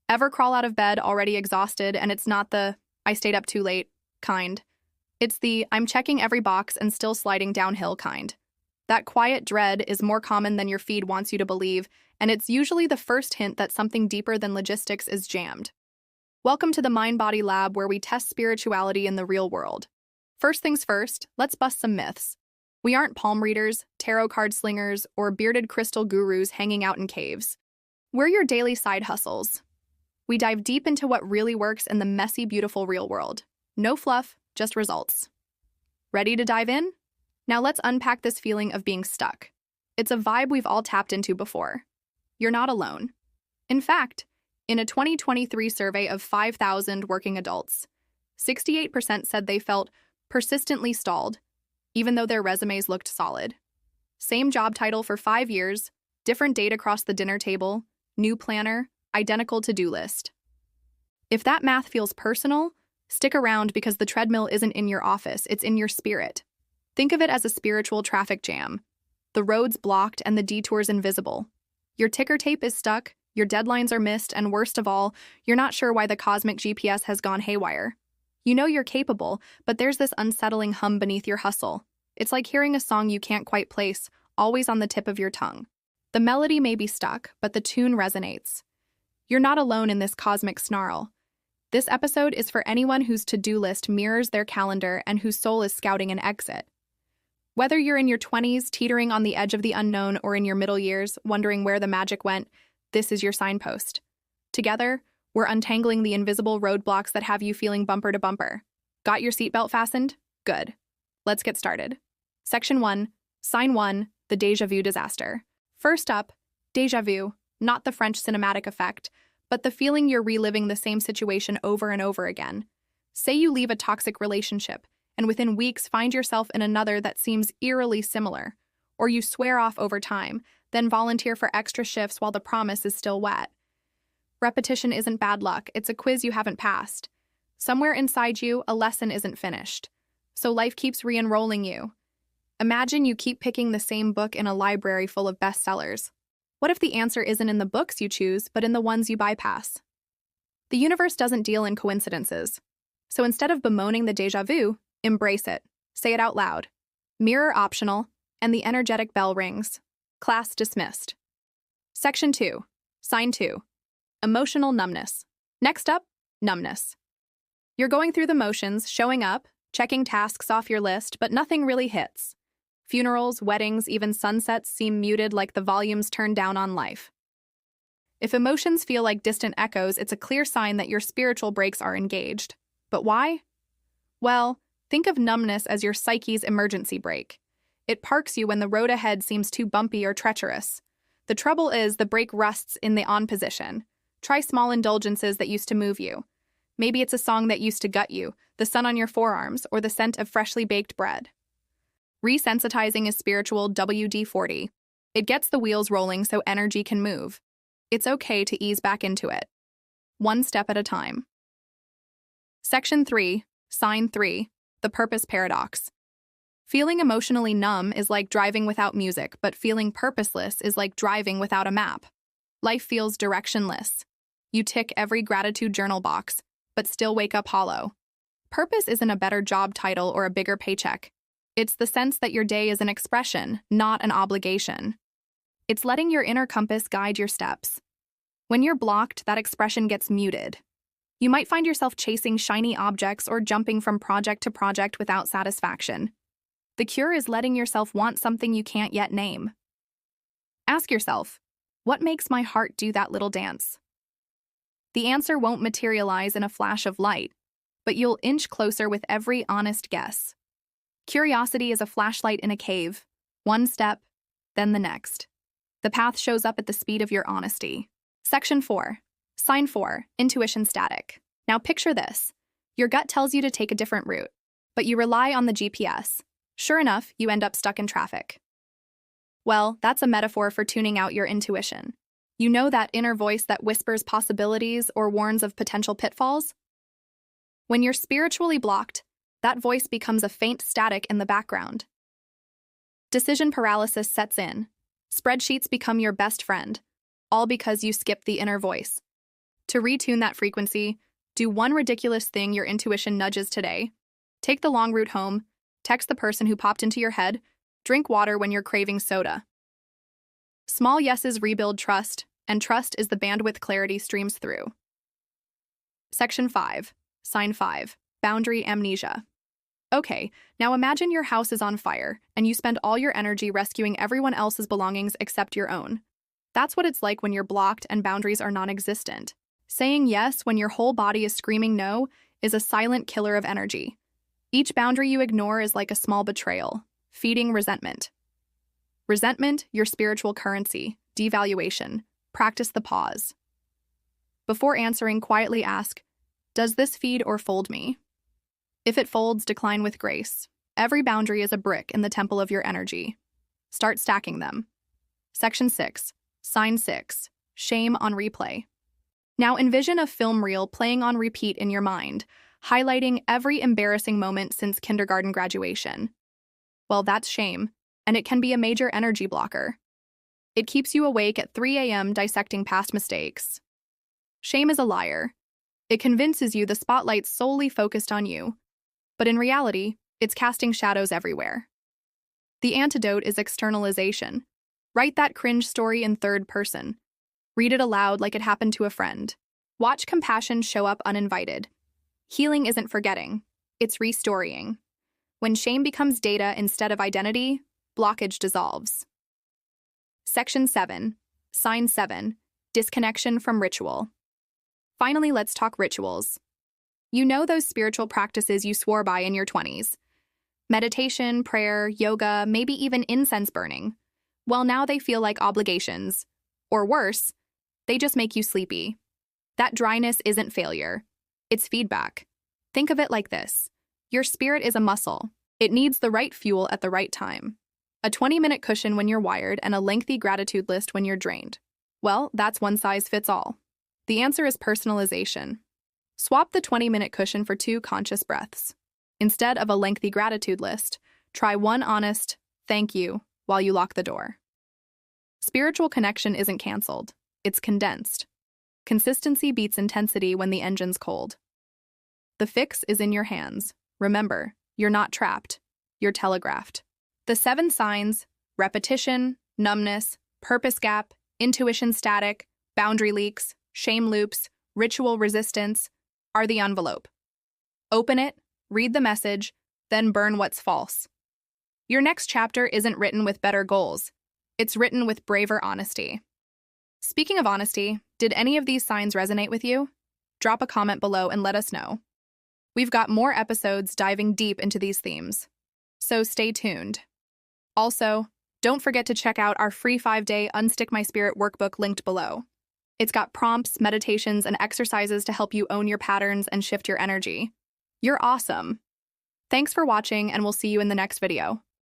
Ever crawl out of bed already exhausted and it's not the I stayed up too late kind. It's the I'm checking every box and still sliding downhill kind. That quiet dread is more common than your feed wants you to believe, and it's usually the first hint that something deeper than logistics is jammed. Welcome to the Mind Body Lab, where we test spirituality in the real world. First things first, let's bust some myths. We aren't palm readers, tarot card slingers, or bearded crystal gurus hanging out in caves. We're your daily side hustles. We dive deep into what really works in the messy, beautiful real world. No fluff, just results. Ready to dive in? Now let's unpack this feeling of being stuck. It's a vibe we've all tapped into before. You're not alone. In fact, in a 2023 survey of 5,000 working adults, 68% said they felt persistently stalled, even though their resumes looked solid. Same job title for 5 years, different date across the dinner table, new planner, identical to-do list. If that math feels personal, stick around, because the treadmill isn't in your office, it's in your spirit. Think of it as a spiritual traffic jam. The road's blocked and the detour's invisible. Your ticker tape is stuck, your deadlines are missed, and worst of all, you're not sure why the cosmic GPS has gone haywire. You know you're capable, but there's this unsettling hum beneath your hustle. It's like hearing a song you can't quite place, always on the tip of your tongue. The melody may be stuck, but the tune resonates. You're not alone in this cosmic snarl. This episode is for anyone whose to-do list mirrors their calendar and whose soul is scouting an exit. Whether you're in your 20s, teetering on the edge of the unknown, or in your middle years, wondering where the magic went, this is your signpost. Together, we're untangling the invisible roadblocks that have you feeling bumper to bumper. Got your seatbelt fastened? Good. Let's get started. Section 1, Sign 1, the Déjà-vu Disaster. First up, déjà vu, not the French cinematic effect, but the feeling you're reliving the same situation over and over again. Say you leave a toxic relationship, and within weeks find yourself in another that seems eerily similar. Or you swear off over time, then volunteer for extra shifts while the promise is still wet. Repetition isn't bad luck, it's a quiz you haven't passed. Somewhere inside you, a lesson isn't finished. So life keeps re-enrolling you. Imagine you keep picking the same book in a library full of bestsellers. What if the answer isn't in the books you choose, but in the ones you bypass? The universe doesn't deal in coincidences. So instead of bemoaning the déjà vu, embrace it. Say it out loud. Mirror optional, and the energetic bell rings. Class dismissed. Section 2. Sign 2. Emotional numbness. Next up, numbness. You're going through the motions, showing up, checking tasks off your list, but nothing really hits. Funerals, weddings, even sunsets seem muted, like the volume's turned down on life. If emotions feel like distant echoes, it's a clear sign that your spiritual brakes are engaged. But why? Well, think of numbness as your psyche's emergency brake. It parks you when the road ahead seems too bumpy or treacherous. The trouble is, the brake rusts in the on position. Try small indulgences that used to move you. Maybe it's a song that used to gut you, the sun on your forearms, or the scent of freshly baked bread. Resensitizing is spiritual WD-40. It gets the wheels rolling so energy can move. It's okay to ease back into it. One step at a time. Section 3, Sign 3, the purpose paradox. Feeling emotionally numb is like driving without music, but feeling purposeless is like driving without a map. Life feels directionless. You tick every gratitude journal box, but still wake up hollow. Purpose isn't a better job title or a bigger paycheck. It's the sense that your day is an expression, not an obligation. It's letting your inner compass guide your steps. When you're blocked, that expression gets muted. You might find yourself chasing shiny objects or jumping from project to project without satisfaction. The cure is letting yourself want something you can't yet name. Ask yourself, what makes my heart do that little dance? The answer won't materialize in a flash of light, but you'll inch closer with every honest guess. Curiosity is a flashlight in a cave. One step, then the next. The path shows up at the speed of your honesty. Section 4. Sign 4. Intuition static. Now picture this. Your gut tells you to take a different route, but you rely on the GPS. Sure enough, you end up stuck in traffic. Well, that's a metaphor for tuning out your intuition. You know, that inner voice that whispers possibilities or warns of potential pitfalls? When you're spiritually blocked, that voice becomes a faint static in the background. Decision paralysis sets in. Spreadsheets become your best friend, all because you skipped the inner voice. To retune that frequency, do one ridiculous thing your intuition nudges today. Take the long route home, text the person who popped into your head, drink water when you're craving soda. Small yeses rebuild trust, and trust is the bandwidth clarity streams through. Section 5. Sign 5. Boundary amnesia. Okay, now imagine your house is on fire, and you spend all your energy rescuing everyone else's belongings except your own. That's what it's like when you're blocked and boundaries are non-existent. Saying yes when your whole body is screaming no is a silent killer of energy. Each boundary you ignore is like a small betrayal, feeding resentment. Resentment, your spiritual currency, devaluation. Practice the pause. Before answering, quietly ask, does this feed or fold me? If it folds, decline with grace. Every boundary is a brick in the temple of your energy. Start stacking them. Section 6. Sign 6. Shame on replay. Now envision a film reel playing on repeat in your mind, highlighting every embarrassing moment since kindergarten graduation. Well, that's shame, and it can be a major energy blocker. It keeps you awake at 3 a.m. dissecting past mistakes. Shame is a liar. It convinces you the spotlight's solely focused on you, but in reality, it's casting shadows everywhere. The antidote is externalization. Write that cringe story in third person. Read it aloud like it happened to a friend. Watch compassion show up uninvited. Healing isn't forgetting, it's restoring. When shame becomes data instead of identity, blockage dissolves. Section 7. Sign 7. Disconnection from ritual. Finally, let's talk rituals. You know those spiritual practices you swore by in your 20s. Meditation, prayer, yoga, maybe even incense burning. Well, now they feel like obligations. Or worse, they just make you sleepy. That dryness isn't failure. It's feedback. Think of it like this. Your spirit is a muscle. It needs the right fuel at the right time. A 20-minute cushion when you're wired and a lengthy gratitude list when you're drained. Well, that's one size fits all. The answer is personalization. Swap the 20-minute cushion for 2 conscious breaths. Instead of a lengthy gratitude list, try one honest thank you while you lock the door. Spiritual connection isn't canceled. It's condensed. Consistency beats intensity when the engine's cold. The fix is in your hands. Remember, you're not trapped. You're telegraphed. The 7 signs, repetition, numbness, purpose gap, intuition static, boundary leaks, shame loops, ritual resistance, are the envelope. Open it, read the message, then burn what's false. Your next chapter isn't written with better goals. It's written with braver honesty. Speaking of honesty, did any of these signs resonate with you? Drop a comment below and let us know. We've got more episodes diving deep into these themes, so stay tuned. Also, don't forget to check out our free 5-day Unstick My Spirit workbook linked below. It's got prompts, meditations, and exercises to help you own your patterns and shift your energy. You're awesome. Thanks for watching, and we'll see you in the next video.